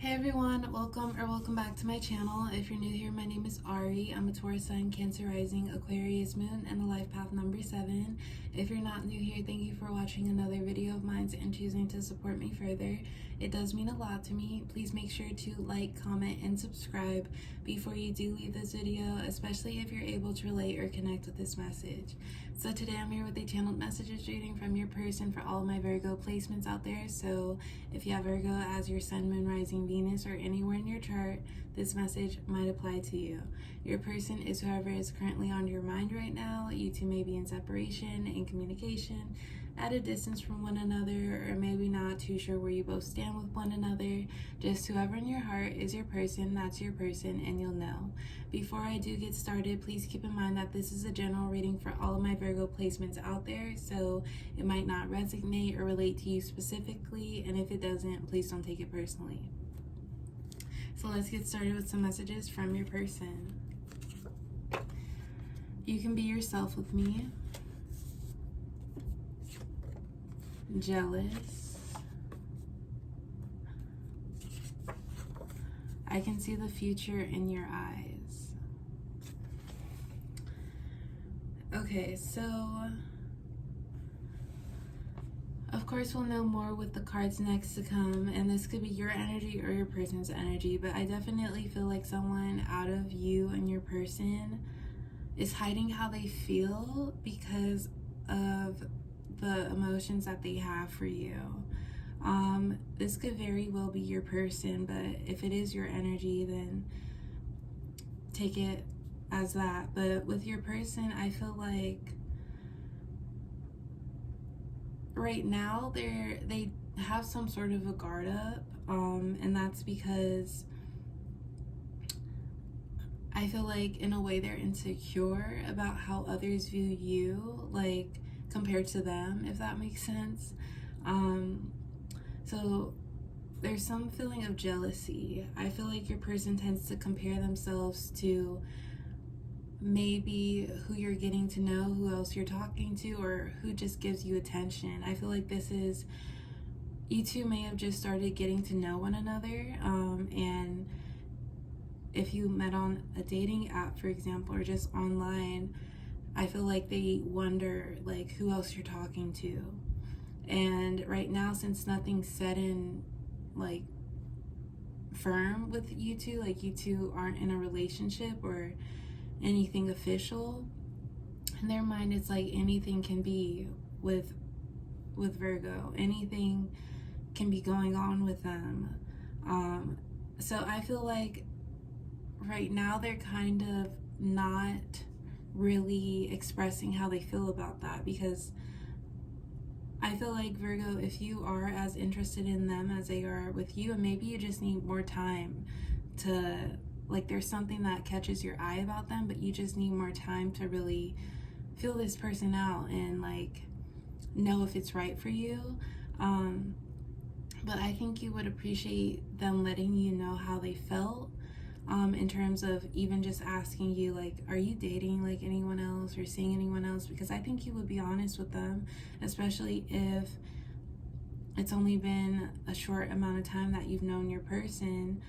Hey everyone, welcome back to my channel. If you're new here, my name is Ari. I'm a Taurus Sun, Cancer Rising, Aquarius Moon, and the life path number 7. If you're not new here, thank you for watching another video of mine and choosing to support me further. It does mean a lot to me. Please make sure to like, comment, and subscribe before you do leave this video, especially if you're able to relate or connect with this message. So today I'm here with a channeled messages reading from your person for all of my Virgo placements out there. So if you have Virgo as your Sun, Moon, Rising, Venus, or anywhere in your chart, this message might apply to you. Your person is whoever is currently on your mind right now. You two may be in separation, in communication, at a distance from one another, or maybe not too sure where you both stand with one another. Just whoever in your heart is your person, that's your person, and you'll know. Before I do get started, please keep in mind that this is a general reading for all of my Virgo placements out there, so it might not resonate or relate to you specifically, and if it doesn't, please don't take it personally. So let's get started with some messages from your person. You can be yourself with me. Jealous. I can see the future in your eyes. Okay, so of course we'll know more with the cards next to come, and this could be your energy or your person's energy, but I definitely feel like someone out of you and your person is hiding how they feel because of the emotions that they have for you. This could very well be your person, but if it is your energy, then take it as that. But with your person, I feel like right now they have some sort of a guard up, and that's because I feel like in a way they're insecure about how others view you, like compared to them, if that makes sense. So there's some feeling of jealousy. I feel like your person tends to compare themselves to maybe who you're getting to know, who else you're talking to, or who just gives you attention. I feel like this is, you two may have just started getting to know one another, and if you met on a dating app, for example, or just online, I feel like they wonder like who else you're talking to. And right now, since nothing's set in like firm with you two, like you two aren't in a relationship or anything official, in their mind it's like anything can be with Virgo, anything can be going on with them. So I feel like right now they're kind of not really expressing how they feel about that, because I feel like Virgo, if you are as interested in them as they are with you, and maybe you just need more time to, like, there's something that catches your eye about them, but you just need more time to really feel this person out and like know if it's right for you. But I think you would appreciate them letting you know how they felt, in terms of even just asking you, like, are you dating like anyone else or seeing anyone else? Because I think you would be honest with them, especially if it's only been a short amount of time that you've known your person.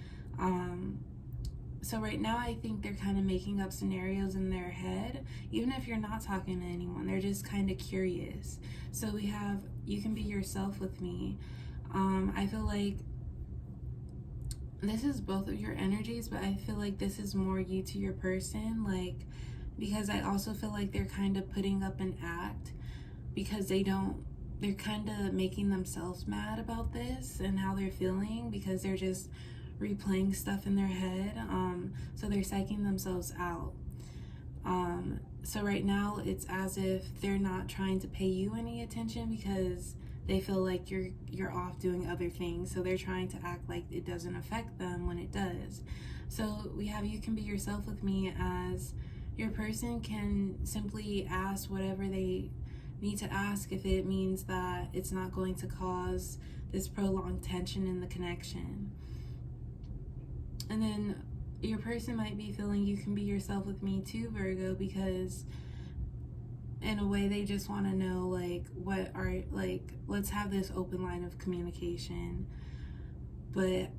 So right now I think they're kind of making up scenarios in their head, even if you're not talking to anyone, they're just kind of curious. So we have, you can be yourself with me. I feel like this is both of your energies, but I feel like this is more you to your person, like, because I also feel like they're kind of putting up an act because they're kind of making themselves mad about this and how they're feeling, because they're just replaying stuff in their head. So they're psyching themselves out. So right now it's as if they're not trying to pay you any attention because they feel like you're off doing other things, so they're trying to act like it doesn't affect them when it does. So we have, you can be yourself with me, as your person can simply ask whatever they need to ask if it means that it's not going to cause this prolonged tension in the connection. And then your person might be feeling you can be yourself with me too, Virgo, because in a way they just want to know, like, what are, like, let's have this open line of communication. But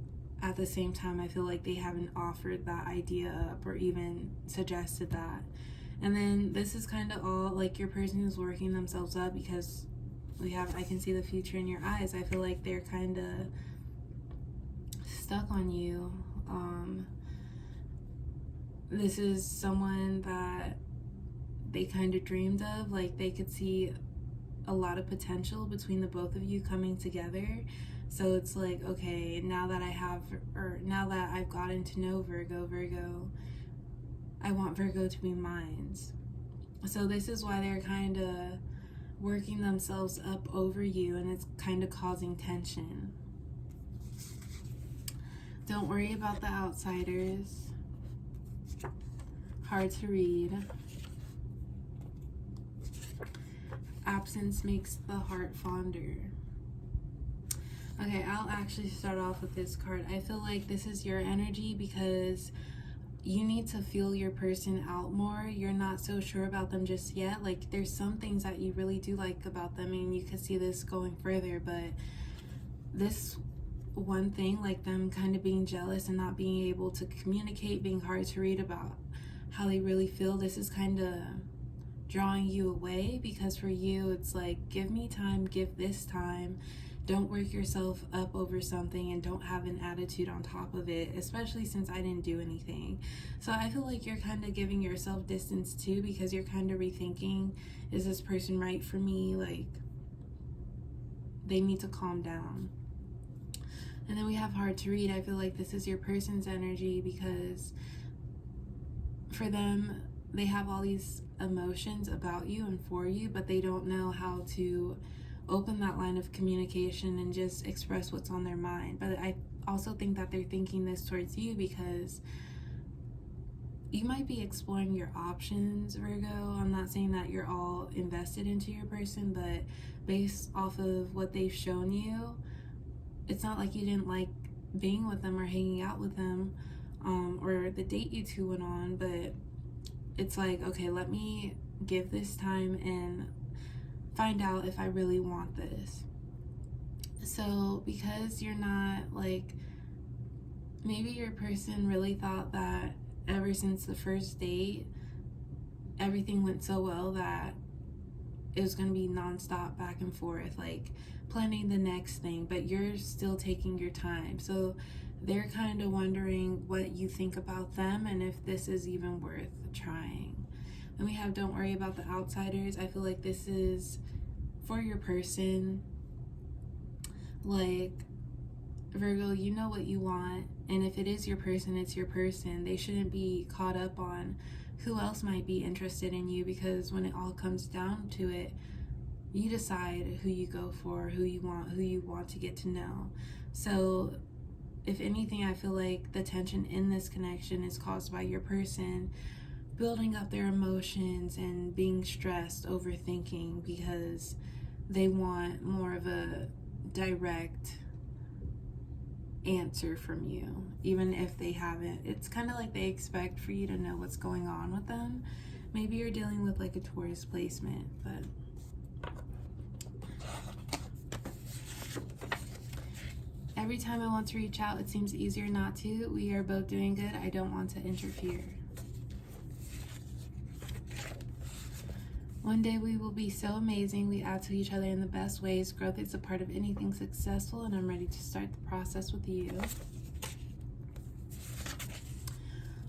at the same time, I feel like they haven't offered that idea up or even suggested that. And then this is kind of all like your person who's working themselves up, because I can see the future in your eyes. I feel like they're kind of stuck on you. This is someone that they kind of dreamed of. Like, they could see a lot of potential between the both of you coming together. So it's like, okay, now that I've gotten to know Virgo, I want Virgo to be mine. So this is why they're kind of working themselves up over you, and it's kind of causing tension. Don't worry about the outsiders. Hard to read. Absence makes the heart fonder. Okay, I'll actually start off with this card. I feel like this is your energy because you need to feel your person out more. You're not so sure about them just yet. Like, there's some things that you really do like about them, and you could see this going further, but this one thing, like them kind of being jealous and not being able to communicate, being hard to read about how they really feel, this is kind of drawing you away, because for you it's like, give me time, give this time. Don't work yourself up over something and don't have an attitude on top of it, especially since I didn't do anything. So I feel like you're kind of giving yourself distance too, because you're kind of rethinking, is this person right for me? Like, they need to calm down. And then we have hard to read. I feel like this is your person's energy, because for them, they have all these emotions about you and for you, but they don't know how to open that line of communication and just express what's on their mind. But I also think that they're thinking this towards you because you might be exploring your options, Virgo. I'm not saying that you're all invested into your person, but based off of what they've shown you, it's not like you didn't like being with them or hanging out with them, or the date you two went on, but it's like, okay, let me give this time and find out if I really want this. So because you're not, like, maybe your person really thought that ever since the first date everything went so well that it was going to be nonstop back and forth, like planning the next thing, but you're still taking your time. So they're kind of wondering what you think about them and if this is even worth trying. Then we have don't worry about the outsiders. I feel like this is for your person. Like, Virgo, you know what you want, and if it is your person, it's your person. They shouldn't be caught up on who else might be interested in you, because when it all comes down to it, you decide who you go for, who you want to get to know. So if anything, I feel like the tension in this connection is caused by your person building up their emotions and being stressed, overthinking, because they want more of a direct answer from you, even if they haven't. It's kind of like they expect for you to know what's going on with them. Maybe you're dealing with like a Taurus placement, but every time I want to reach out, it seems easier not to. We are both doing good. I don't want to interfere. One day we will be so amazing. We add to each other in the best ways. Growth is a part of anything successful, and I'm ready to start the process with you.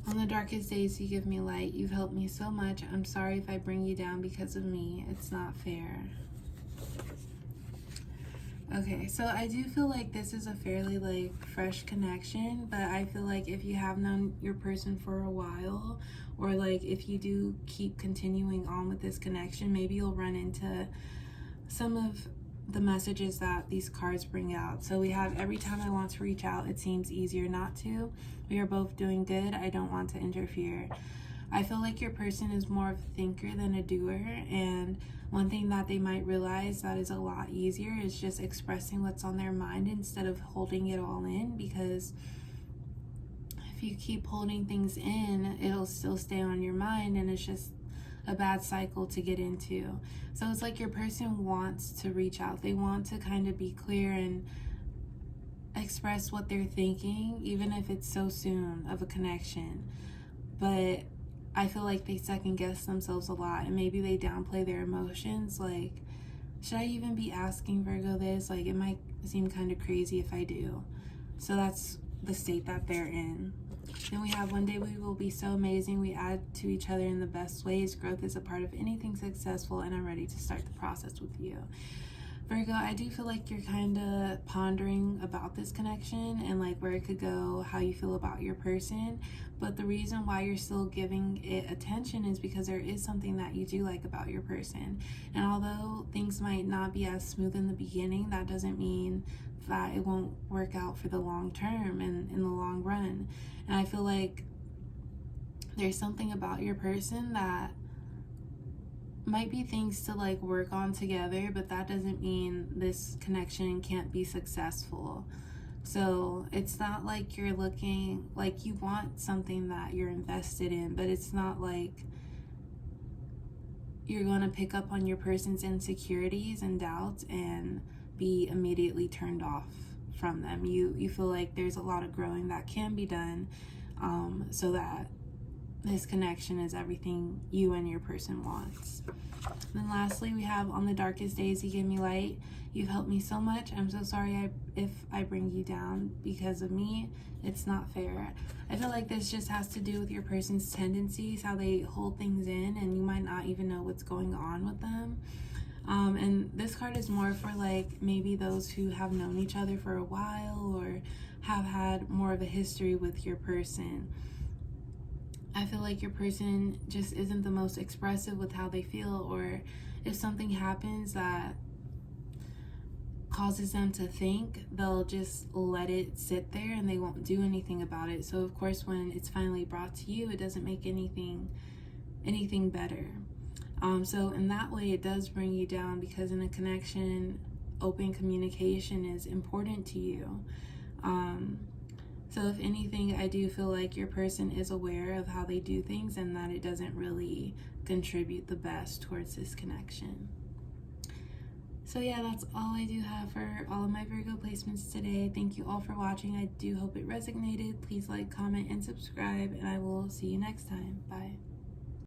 On the darkest days, you give me light. You've helped me so much. I'm sorry if I bring you down because of me. It's not fair. Okay, so I do feel like this is a fairly like fresh connection, but I feel like if you have known your person for a while, or like if you do keep continuing on with this connection, maybe you'll run into some of the messages that these cards bring out. So we have every time I want to reach out, it seems easier not to. We are both doing good. I don't want to interfere. I feel like your person is more of a thinker than a doer, and one thing that they might realize that is a lot easier is just expressing what's on their mind instead of holding it all in, because if you keep holding things in, it'll still stay on your mind, and it's just a bad cycle to get into. So it's like your person wants to reach out. They want to kind of be clear and express what they're thinking, even if it's so soon of a connection. But I feel like they second guess themselves a lot, and maybe they downplay their emotions. Like, should I even be asking Virgo this? Like, it might seem kind of crazy if I do. So that's the state that they're in. Then we have, one day we will be so amazing. We add to each other in the best ways. Growth is a part of anything successful, and I'm ready to start the process with you. Virgo, I do feel like you're kind of pondering about this connection and like where it could go, how you feel about your person. But the reason why you're still giving it attention is because there is something that you do like about your person. And although things might not be as smooth in the beginning, that doesn't mean that it won't work out for the long term and in the long run. And I feel like there's something about your person that might be things to like work on together, but that doesn't mean this connection can't be successful. So it's not like you're looking like you want something that you're invested in, but it's not like you're going to pick up on your person's insecurities and doubts and be immediately turned off from them. You feel like there's a lot of growing that can be done, so that this connection is everything you and your person wants. And then lastly, we have, on the darkest days, you give me light. You've helped me so much. I'm so sorry if I bring you down because of me. It's not fair. I feel like this just has to do with your person's tendencies, how they hold things in, and you might not even know what's going on with them. And this card is more for like maybe those who have known each other for a while or have had more of a history with your person. I feel like your person just isn't the most expressive with how they feel, or if something happens that causes them to think, they'll just let it sit there and they won't do anything about it. So of course when it's finally brought to you, it doesn't make anything better. So in that way it does bring you down, because in a connection, open communication is important to you. So if anything, I do feel like your person is aware of how they do things and that it doesn't really contribute the best towards this connection. So yeah, that's all I do have for all of my Virgo placements today. Thank you all for watching. I do hope it resonated. Please like, comment, and subscribe, and I will see you next time. Bye.